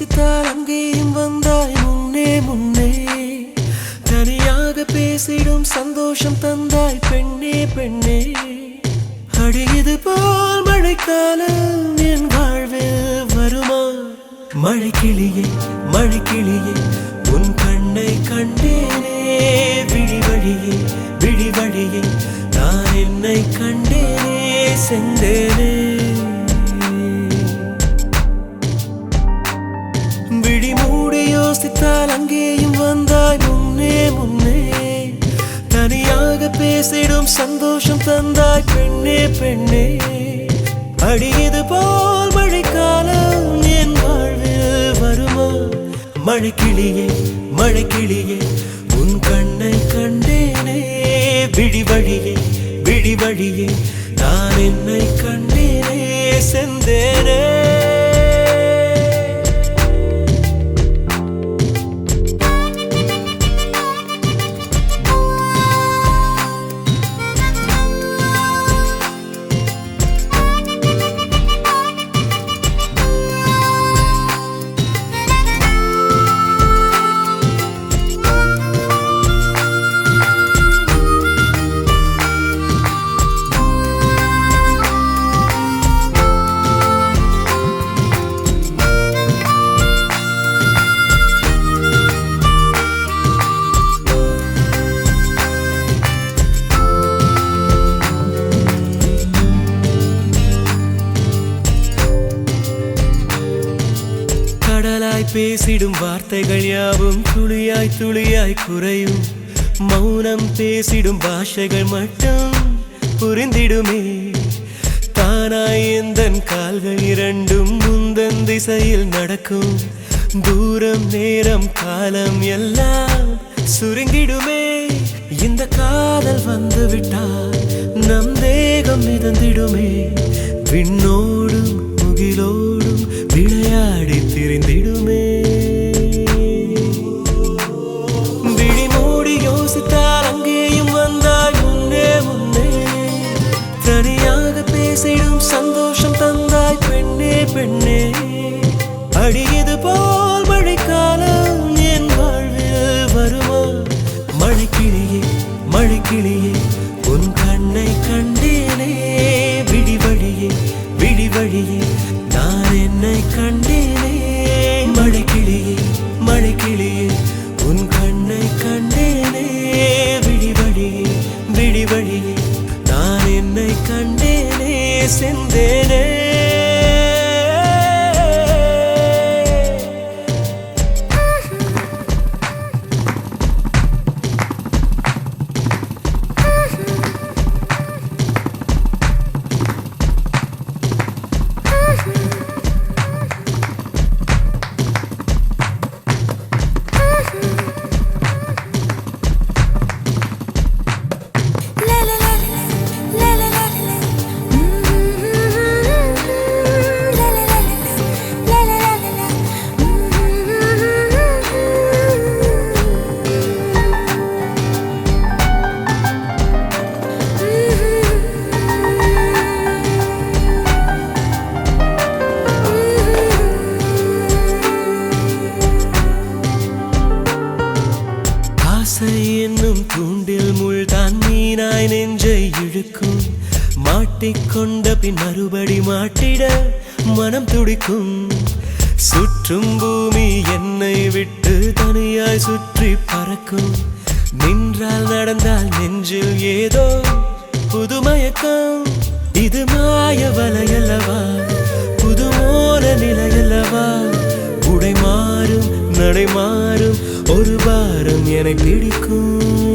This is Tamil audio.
யோசித்தால் அங்கேயும் வந்தாய் முன்னே முன்னே. தனியாக பேசிடும் சந்தோஷம் தந்தாய் பெண்ணே பெண்ணே. அடியது போல் மழைக்காலம் என் வாழ்வில் வருமா? மழைக்கிளியே மழைக்கிளியே உன் கண்ணை கண்டேனே. விழிவழியே விழிவழியே நான் என்னை கண்டேனே செந்தேனே. விழி மூடி யோசித்தால் அங்கேயும் வந்தாய் முன்னே முன்னே. தனியாக பேசிடும் சந்தோஷம் தந்தாய் பெண்ணே பெண்ணே. அடியது போல் மழைக்காலம் என் வாழ்வில் வருமா? மழைக்கிளியே மழைக்கிளியே உன் கண்ணை கண்டேனே. விழிவழியே விழிவழியே நான் என்னை கண்டேனே செந்தேனே. கடலாய் பேசிடும் வார்த்தைகள் யாவும் துளியாய் துளியாய் குறையும். மௌனம் பேசிடும் பாஷைகள் மட்டும் புரிந்திடுமே. தானாய் எந்தன் கால்கள் இரண்டும் முந்தன் திசையில் நடக்கும். தூரம் நேரம் காலம் எல்லாம் சுருங்கிடுமே. இந்த காதல் வந்து விட்டால் நம் தேகம் மிதந்திடுமே. விண்ணோடும் முகிலோடும் விளையாடி திரிந்திடுமே. விழி மூடி யோசித்தால் அங்கேயும் வந்தாய் முன்னே முன்னே. தனியாக பேசிடும் சந்தோஷம் தந்தாய் பெண்ணே பெண்ணே. அடியது போல் மழைக்காலம் என் வாழ்வில் வருமா? மழைக்கிளியே மழைக்கிளியே உன் கண்ணை கண்டேனே. விழிவழியே விழிவழியே நான் என்னை கண்டேனே. மழைக்கிளியே மழைக்கிளியே உன் கண்ணை கண்டேனே. விழிவழியே விழிவழியே நான் என்னை கண்டேனே செந்தேனே. என்னும் தூண்டில் முள்தான் மீனாய் நெஞ்சை இழுக்கும். மாட்டிக்கொண்ட பின் மறுபடி மாட்டிட மனம் துடிக்கும். சுற்றும் பூமி என்னை விட்டு தனியாய் சுற்றி பறக்கும். நின்றால் நடந்தால் நெஞ்சில் ஏதோ புதுமயக்கம். இது மாய வலையல்லவா? புதுமோல நிலையல்லவா? உடை மாறும் நடை மாறும் ஒரு வாரம் என்னை பிடிக்கும்.